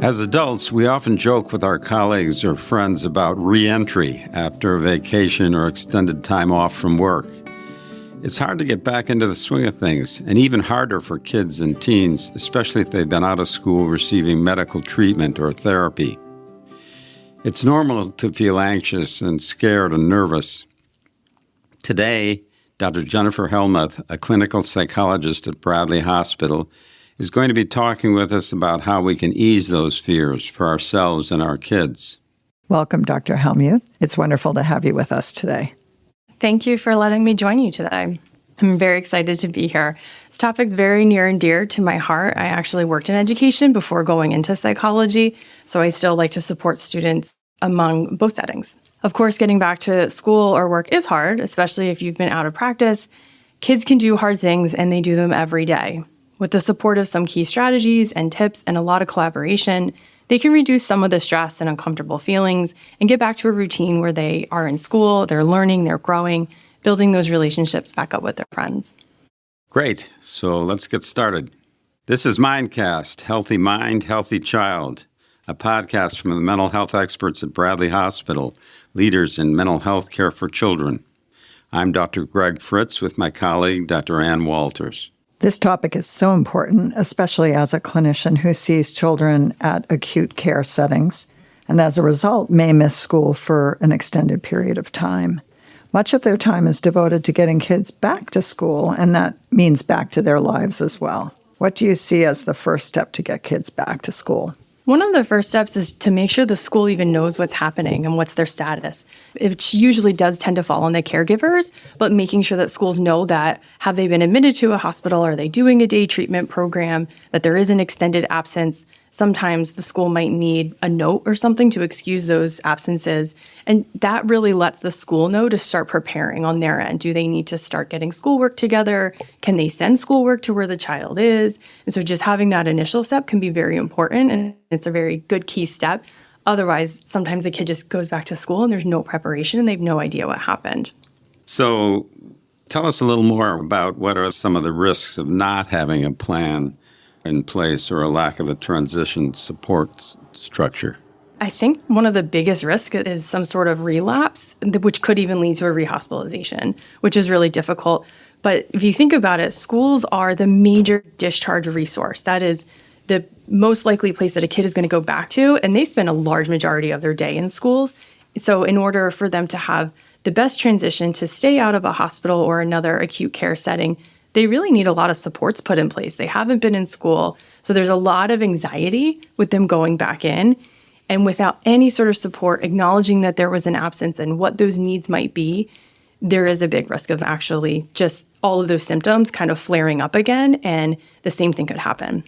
As adults, we often joke with our colleagues or friends about re-entry after a vacation or extended time off from work. It's hard to get back into the swing of things, and even harder for kids and teens, especially if they've been out of school receiving medical treatment or therapy. It's normal to feel anxious and scared and nervous. Today, Dr. Jennifer Hellmuth, a clinical psychologist at Bradley Hospital, is going to be talking with us about how we can ease those fears for ourselves and our kids. Welcome, Dr. Hellmuth. It's wonderful to have you with us today. Thank you for letting me join you today. I'm very excited to be here. This topic's very near and dear to my heart. I actually worked in education before going into psychology, so I still like to support students among both settings. Of course, getting back to school or work is hard, especially if you've been out of practice. Kids can do hard things, and they do them every day. With the support of some key strategies and tips and a lot of collaboration, they can reduce some of the stress and uncomfortable feelings and get back to a routine where they are in school, they're learning, they're growing, building those relationships back up with their friends. Great. So let's get started. This is Mindcast, Healthy Mind, Healthy Child, a podcast from the mental health experts at Bradley Hospital, leaders in mental health care for children. I'm Dr. Greg Fritz with my colleague, Dr. Ann Walters. This topic is so important, especially as a clinician who sees children at acute care settings and as a result may miss school for an extended period of time. Much of their time is devoted to getting kids back to school, and that means back to their lives as well. What do you see as the first step to get kids back to school? One of the first steps is to make sure the school even knows what's happening and what's their status. It usually does tend to fall on the caregivers, but making sure that schools know that have they been admitted to a hospital, are they doing a day treatment program, that there is an extended absence. Sometimes the school might need a note or something to excuse those absences. And that really lets the school know to start preparing on their end. Do they need to start getting schoolwork together? Can they send schoolwork to where the child is? And so just having that initial step can be very important, and it's a very good key step. Otherwise, sometimes the kid just goes back to school and there's no preparation and they have no idea what happened. So tell us a little more about what are some of the risks of not having a plan in place or a lack of a transition support structure. I think one of the biggest risks is some sort of relapse, which could even lead to a rehospitalization, which is really difficult. But if you think about it, schools are the major discharge resource. That is the most likely place that a kid is going to go back to, and they spend a large majority of their day in schools. So in order for them to have the best transition to stay out of a hospital or another acute care setting, they really need a lot of supports put in place. They haven't been in school, so there's a lot of anxiety with them going back in. And without any sort of support, acknowledging that there was an absence and what those needs might be, there is a big risk of actually just all of those symptoms kind of flaring up again, and the same thing could happen.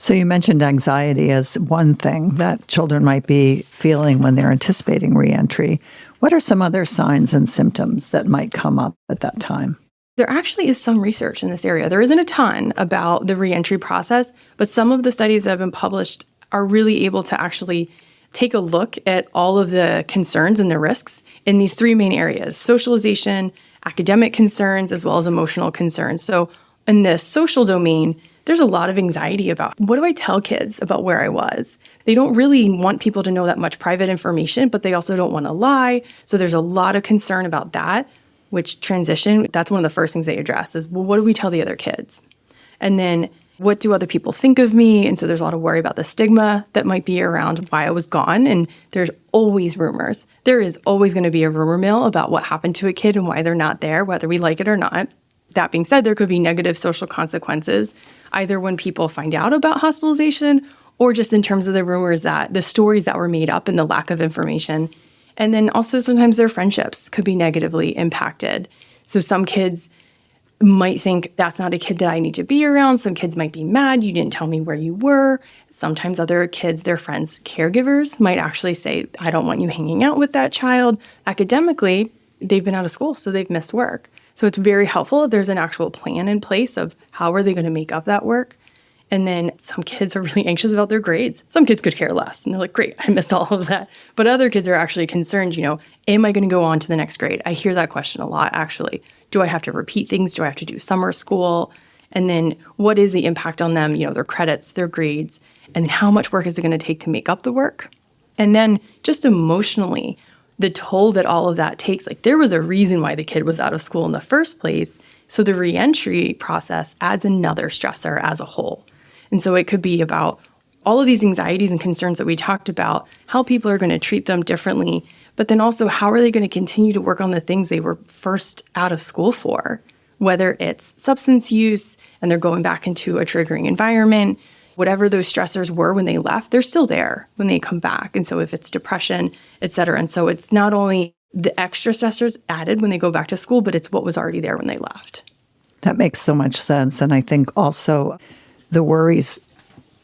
So you mentioned anxiety as one thing that children might be feeling when they're anticipating reentry. What are some other signs and symptoms that might come up at that time? There actually is some research in this area. There isn't a ton about the reentry process, but some of the studies that have been published are really able to actually take a look at all of the concerns and the risks in these three main areas: socialization, academic concerns, as well as emotional concerns. So in the social domain, there's a lot of anxiety about what do I tell kids about where I was? They don't really want people to know that much private information, but they also don't want to lie. So there's a lot of concern about that. Which transition, that's one of the first things they address is, well, what do we tell the other kids? And then what do other people think of me? And so there's a lot of worry about the stigma that might be around why I was gone. And there's always rumors. There is always going to be a rumor mill about what happened to a kid and why they're not there, whether we like it or not. That being said, there could be negative social consequences, either when people find out about hospitalization or just in terms of the rumors that the stories that were made up and the lack of information. And then also sometimes their friendships could be negatively impacted. So some kids might think that's not a kid that I need to be around. Some kids might be mad, you didn't tell me where you were. Sometimes other kids, their friends' caregivers might actually say, I don't want you hanging out with that child. Academically, they've been out of school, so they've missed work. So it's very helpful if there's an actual plan in place of how are they going to make up that work. And then some kids are really anxious about their grades. Some kids could care less. And they're like, great, I missed all of that. But other kids are actually concerned, am I going to go on to the next grade? I hear that question a lot, actually. Do I have to repeat things? Do I have to do summer school? And then what is the impact on them, their credits, their grades? And then how much work is it going to take to make up the work? And then just emotionally, the toll that all of that takes. Like, there was a reason why the kid was out of school in the first place. So the reentry process adds another stressor as a whole. And so it could be about all of these anxieties and concerns that we talked about, how people are going to treat them differently, but then also how are they going to continue to work on the things they were first out of school for, whether it's substance use and they're going back into a triggering environment, whatever those stressors were when they left, they're still there when they come back. And so if it's depression, et cetera. And so it's not only the extra stressors added when they go back to school, but it's what was already there when they left. That makes so much sense. And I think also the worries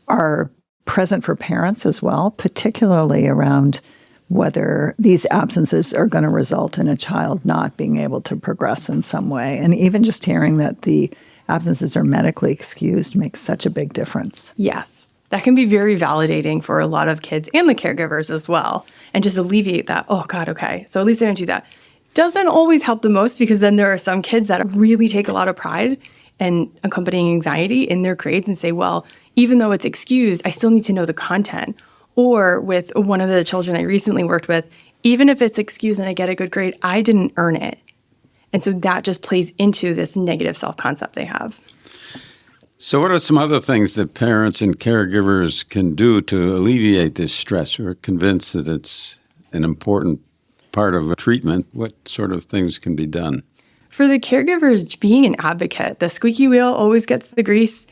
are present for parents as well, particularly around whether these absences are going to result in a child not being able to progress in some way. And even just hearing that the absences are medically excused makes such a big difference. Yes, that can be very validating for a lot of kids and the caregivers as well. And just alleviate that, oh God, okay, so at least I didn't do that. Doesn't always help the most, because then there are some kids that really take a lot of pride and accompanying anxiety in their grades and say, well, even though it's excused, I still need to know the content. Or with one of the children I recently worked with, even if it's excused and I get a good grade, I didn't earn it. And so that just plays into this negative self-concept they have. So what are some other things that parents and caregivers can do to alleviate this stress? We're convinced that it's an important part of a treatment. What sort of things can be done? For the caregivers, being an advocate, the squeaky wheel always gets the grease.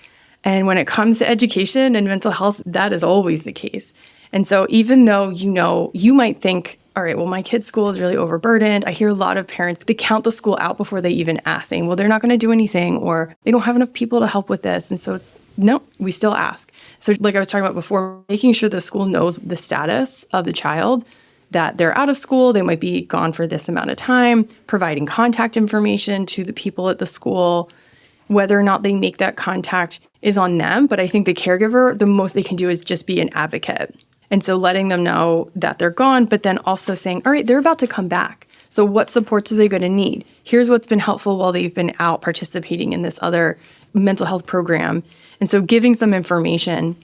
And when it comes to education and mental health, that is always the case. And so even though, you might think, all right, well, my kid's school is really overburdened. I hear a lot of parents, they count the school out before they even ask, saying, well, they're not going to do anything, or they don't have enough people to help with this. And so no, we still ask. So like I was talking about before, making sure the school knows the status of the child, that they're out of school, they might be gone for this amount of time, providing contact information to the people at the school. Whether or not they make that contact is on them. But I think the caregiver, the most they can do is just be an advocate. And so letting them know that they're gone, but then also saying, all right, they're about to come back. So what supports are they going to need? Here's what's been helpful while they've been out participating in this other mental health program. And so giving some information,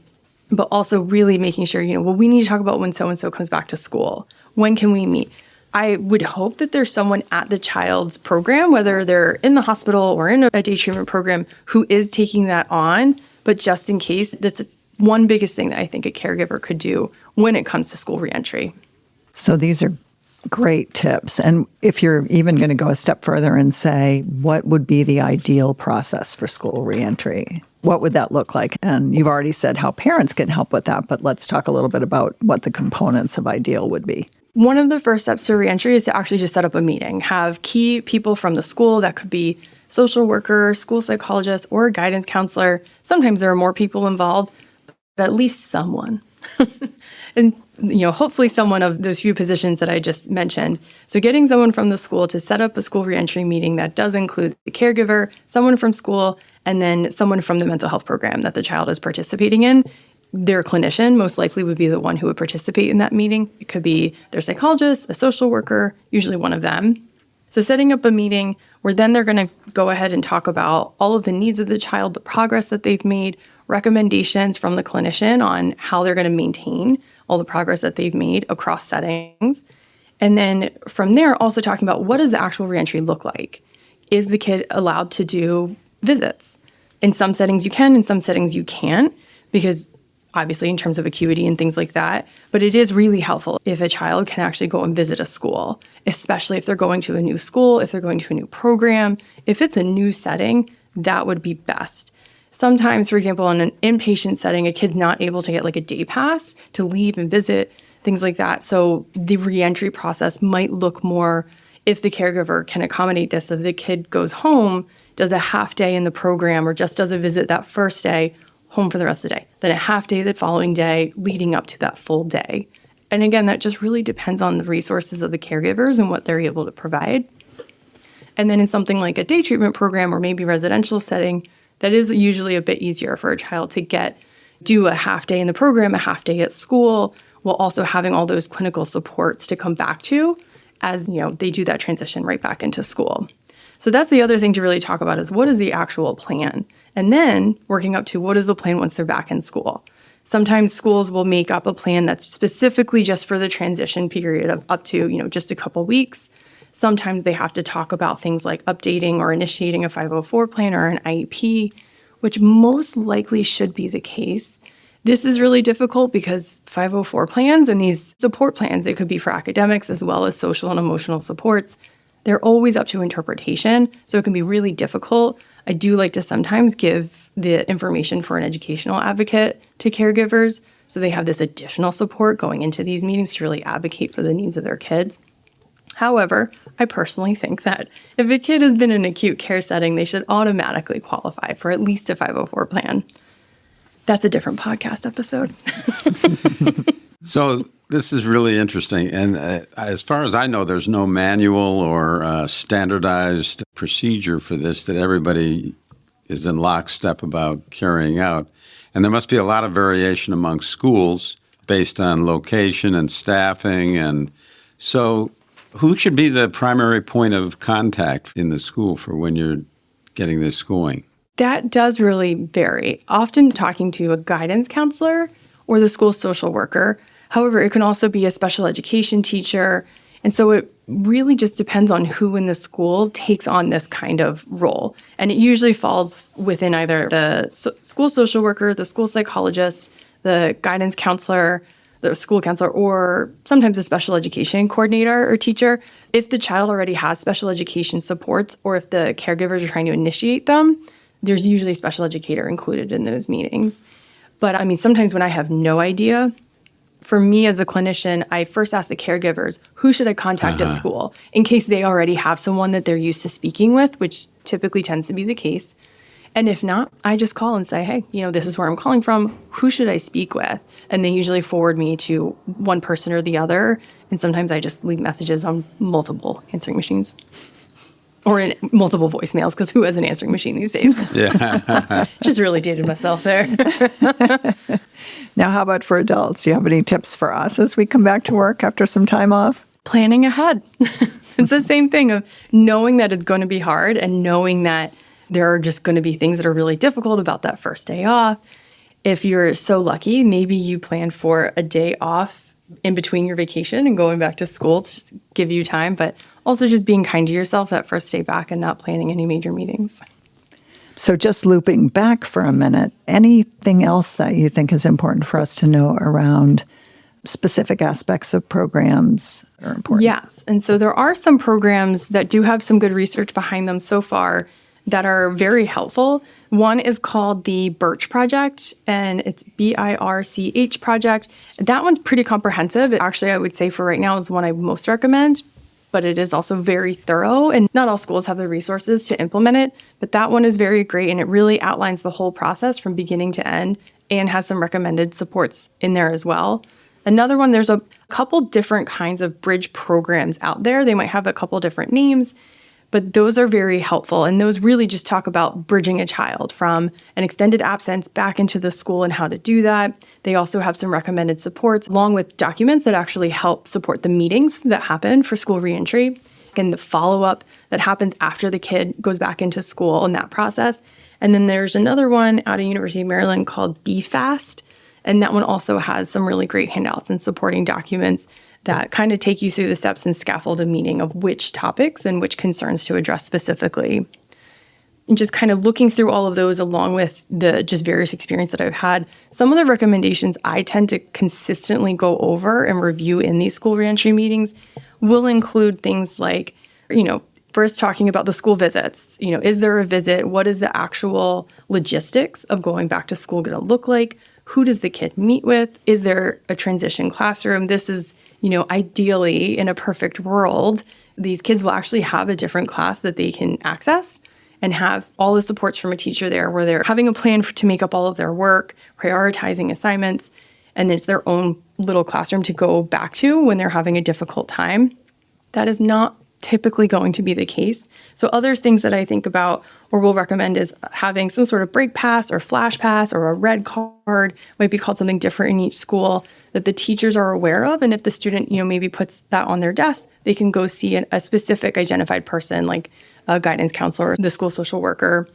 but also really making sure, well, we need to talk about when so-and-so comes back to school. When can we meet? I would hope that there's someone at the child's program, whether they're in the hospital or in a day treatment program, who is taking that on. But just in case, that's one biggest thing that I think a caregiver could do when it comes to school reentry. So these are great tips. And if you're even going to go a step further and say, what would be the ideal process for school reentry? What would that look like? And you've already said how parents can help with that, but let's talk a little bit about what the components of ideal would be. One of the first steps to reentry is to actually just set up a meeting, have key people from the school. That could be social worker, school psychologist, or a guidance counselor. Sometimes there are more people involved, but at least someone. And, hopefully someone of those few positions that I just mentioned. So getting someone from the school to set up a school reentry meeting that does include the caregiver, someone from school, and then someone from the mental health program that the child is participating in. Their clinician most likely would be the one who would participate in that meeting. It could be their psychologist, a social worker, usually one of them. So setting up a meeting where then they're going to go ahead and talk about all of the needs of the child, the progress that they've made, recommendations from the clinician on how they're going to maintain all the progress that they've made across settings. And then from there, also talking about what does the actual reentry look like? Is the kid allowed to do visits? In some settings you can, in some settings you can't, because obviously in terms of acuity and things like that. But it is really helpful if a child can actually go and visit a school, especially if they're going to a new school, if they're going to a new program. If it's a new setting, that would be best. Sometimes, for example, in an inpatient setting, a kid's not able to get like a day pass to leave and visit, things like that. So the reentry process might look more, if the caregiver can accommodate this, if the kid goes home, does a half day in the program, or just does a visit that first day, home for the rest of the day, then a half day the following day, leading up to that full day. And again, that just really depends on the resources of the caregivers and what they're able to provide. And then in something like a day treatment program or maybe residential setting, that is usually a bit easier for a child to do a half day in the program, a half day at school, while also having all those clinical supports to come back to as they do that transition right back into school. So that's the other thing to really talk about, is what is the actual plan? And then working up to what is the plan once they're back in school? Sometimes schools will make up a plan that's specifically just for the transition period of up to, just a couple weeks. Sometimes they have to talk about things like updating or initiating a 504 plan or an IEP, which most likely should be the case. This is really difficult because 504 plans and these support plans, they could be for academics as well as social and emotional supports. They're always up to interpretation, so it can be really difficult. I do like to sometimes give the information for an educational advocate to caregivers, so they have this additional support going into these meetings to really advocate for the needs of their kids. However, I personally think that if a kid has been in an acute care setting, they should automatically qualify for at least a 504 plan. That's a different podcast episode. So this is really interesting. And as far as I know, there's no manual or standardized procedure for this that everybody is in lockstep about carrying out. And there must be a lot of variation among schools based on location and staffing. And so who should be the primary point of contact in the school for when you're getting this going? That does really vary. Often talking to a guidance counselor or the school social worker. However, it can also be a special education teacher. And so it really just depends on who in the school takes on this kind of role. And it usually falls within either the school social worker, the school psychologist, the guidance counselor, the school counselor, or sometimes a special education coordinator or teacher. If the child already has special education supports or if the caregivers are trying to initiate them, there's usually a special educator included in those meetings. But I mean, sometimes when I have no idea, for me as a clinician, I first ask the caregivers, who should I contact at school in case they already have someone that they're used to speaking with, which typically tends to be the case. And if not, I just call and say, hey, this is where I'm calling from. Who should I speak with? And they usually forward me to one person or the other. And sometimes I just leave messages on multiple answering machines or in multiple voicemails, because who has an answering machine these days? Yeah. Just really dated myself there. Now, how about for adults? Do you have any tips for us as we come back to work after some time off? Planning ahead. It's the same thing of knowing that it's going to be hard and knowing that there are just going to be things that are really difficult about that first day off. If you're so lucky, maybe you plan for a day off in between your vacation and going back to school to just give you time, but also just being kind to yourself that first day back and not planning any major meetings. So just looping back for a minute, anything else that you think is important for us to know around specific aspects of programs are important? Yes. And so there are some programs that do have some good research behind them so far that are very helpful. One is called the Birch Project, and it's BIRCH Project. That one's pretty comprehensive. Actually, I would say for right now is the one I most recommend, but it is also very thorough, and not all schools have the resources to implement it, but that one is very great, and it really outlines the whole process from beginning to end and has some recommended supports in there as well. Another one, there's a couple different kinds of bridge programs out there. They might have a couple different names, but those are very helpful. And those really just talk about bridging a child from an extended absence back into the school and how to do that. They also have some recommended supports along with documents that actually help support the meetings that happen for school reentry and the follow-up that happens after the kid goes back into school in that process. And then there's another one out of University of Maryland called BFAST. And that one also has some really great handouts and supporting documents that kind of take you through the steps and scaffold a meeting of which topics and which concerns to address specifically. And just kind of looking through all of those along with the just various experience that I've had, some of the recommendations I tend to consistently go over and review in these school reentry meetings will include things like, first talking about the school visits. Is there a visit? What is the actual logistics of going back to school going to look like? Who does the kid meet with? Is there a transition classroom? This is ideally, in a perfect world, these kids will actually have a different class that they can access and have all the supports from a teacher there where they're having a plan to make up all of their work, prioritizing assignments, and it's their own little classroom to go back to when they're having a difficult time. That is not typically going to be the case. So other things that I think about or will recommend is having some sort of break pass or flash pass or a red card, might be called something different in each school, that the teachers are aware of. And if the student, maybe puts that on their desk, they can go see a specific identified person like a guidance counselor or the school social worker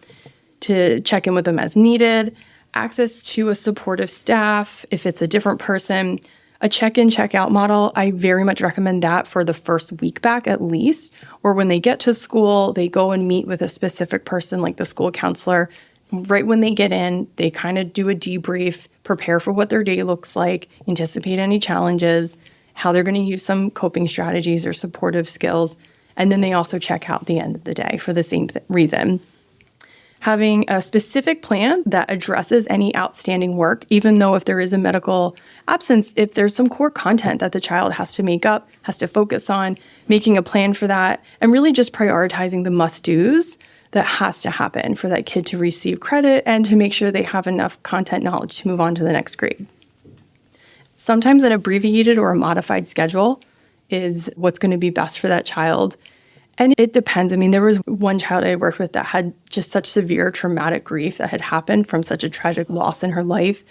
to check in with them as needed. Access to a supportive staff, if it's a different person, a check-in, check-out model, I very much recommend that for the first week back at least, or when they get to school, they go and meet with a specific person like the school counselor. Right when they get in, they kind of do a debrief, prepare for what their day looks like, anticipate any challenges, how they're going to use some coping strategies or supportive skills, and then they also check out at the end of the day for the same reason. Having a specific plan that addresses any outstanding work, even though if there is a medical absence, if there's some core content that the child has to make up, has to focus on, making a plan for that, and really just prioritizing the must-dos that has to happen for that kid to receive credit and to make sure they have enough content knowledge to move on to the next grade. Sometimes an abbreviated or a modified schedule is what's going to be best for that child. And it depends. I mean, there was one child I worked with that had just such severe traumatic grief that had happened from such a tragic loss in her life.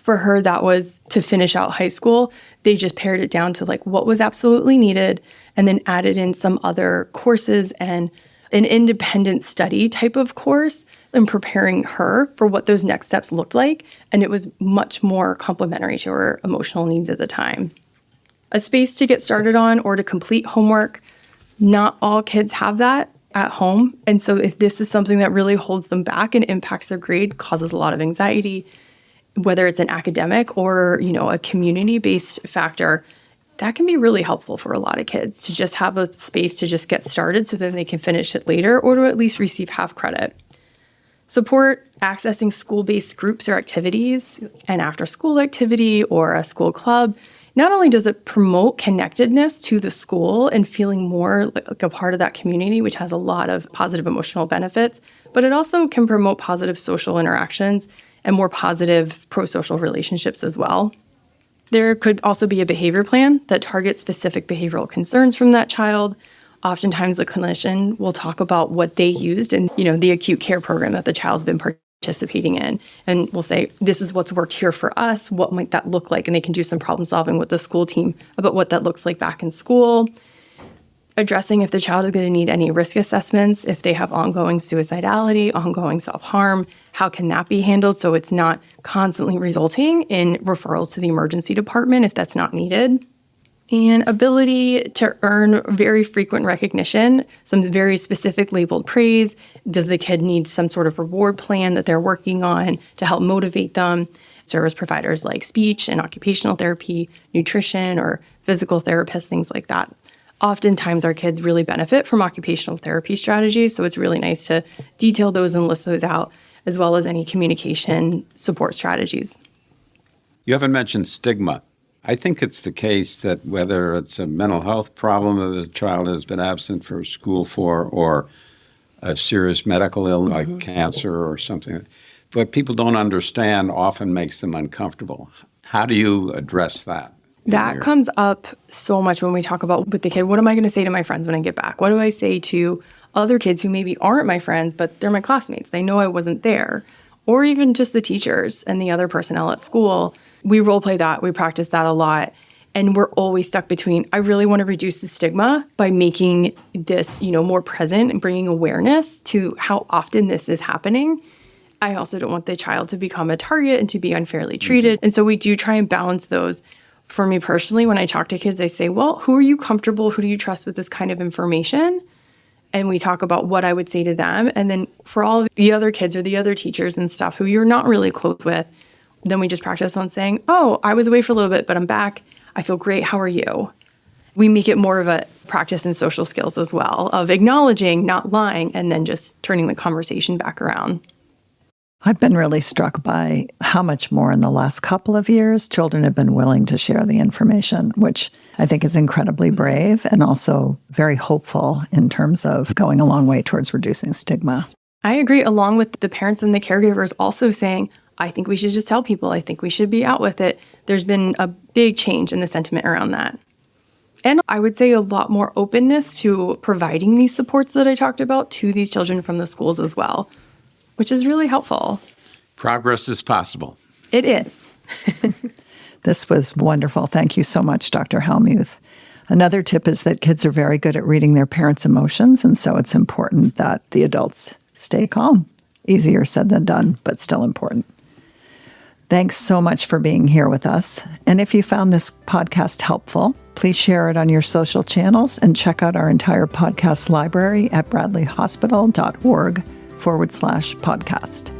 For her, that was to finish out high school. They just pared it down to like what was absolutely needed and then added in some other courses and an independent study type of course and preparing her for what those next steps looked like. And it was much more complementary to her emotional needs at the time. A space to get started on or to complete homework. Not all kids have that at home. And so if this is something that really holds them back and impacts their grade, causes a lot of anxiety, whether it's an academic or, a community-based factor, that can be really helpful for a lot of kids to just have a space to just get started so then they can finish it later or to at least receive half credit. Support accessing school-based groups or activities, an after-school activity or a school club. Not only does it promote connectedness to the school and feeling more like a part of that community, which has a lot of positive emotional benefits, but it also can promote positive social interactions and more positive pro-social relationships as well. There could also be a behavior plan that targets specific behavioral concerns from that child. Oftentimes the clinician will talk about what they used in, the acute care program that the child's been participating in. And we'll say, this is what's worked here for us. What might that look like? And they can do some problem solving with the school team about what that looks like back in school. Addressing if the child is going to need any risk assessments, if they have ongoing suicidality, ongoing self-harm, how can that be handled so it's not constantly resulting in referrals to the emergency department if that's not needed. And ability to earn very frequent recognition, some very specific labeled praise. Does the kid need some sort of reward plan that they're working on to help motivate them? Service providers like speech and occupational therapy, nutrition, or physical therapists, things like that. Oftentimes our kids really benefit from occupational therapy strategies, so it's really nice to detail those and list those out, as well as any communication support strategies. You haven't mentioned stigma. I think it's the case that whether it's a mental health problem that the child has been absent for school for or a serious medical illness like cancer or something, what people don't understand often makes them uncomfortable. How do you address that? That comes up so much when we talk about with the kid, what am I going to say to my friends when I get back? What do I say to other kids who maybe aren't my friends, but they're my classmates? They know I wasn't there. Or even just the teachers and the other personnel at school. We role play that. We practice that a lot. And we're always stuck between, I really want to reduce the stigma by making this, more present and bringing awareness to how often this is happening. I also don't want the child to become a target and to be unfairly treated. And so we do try and balance those. For me personally, when I talk to kids, I say, well, who are you comfortable? Who do you trust with this kind of information? And we talk about what I would say to them. And then for all of the other kids or the other teachers and stuff who you're not really close with, then we just practice on saying, oh, I was away for a little bit, but I'm back. I feel great. How are you? We make it more of a practice in social skills as well, of acknowledging, not lying, and then just turning the conversation back around. I've been really struck by how much more in the last couple of years children have been willing to share the information, which I think is incredibly brave and also very hopeful in terms of going a long way towards reducing stigma. I agree, along with the parents and the caregivers also saying, I think we should just tell people. I think we should be out with it. There's been a big change in the sentiment around that. And I would say a lot more openness to providing these supports that I talked about to these children from the schools as well, which is really helpful. Progress is possible. It is. This was wonderful. Thank you so much, Dr. Hellmuth. Another tip is that kids are very good at reading their parents' emotions, and so it's important that the adults stay calm. Easier said than done, but still important. Thanks so much for being here with us. And if you found this podcast helpful, please share it on your social channels and check out our entire podcast library at bradleyhospital.org/podcast.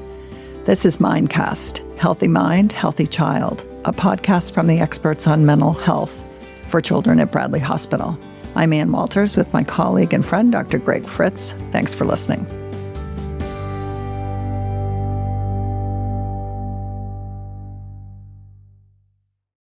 This is Mindcast, Healthy Mind, Healthy Child, a podcast from the experts on mental health for children at Bradley Hospital. I'm Ann Walters with my colleague and friend, Dr. Greg Fritz. Thanks for listening.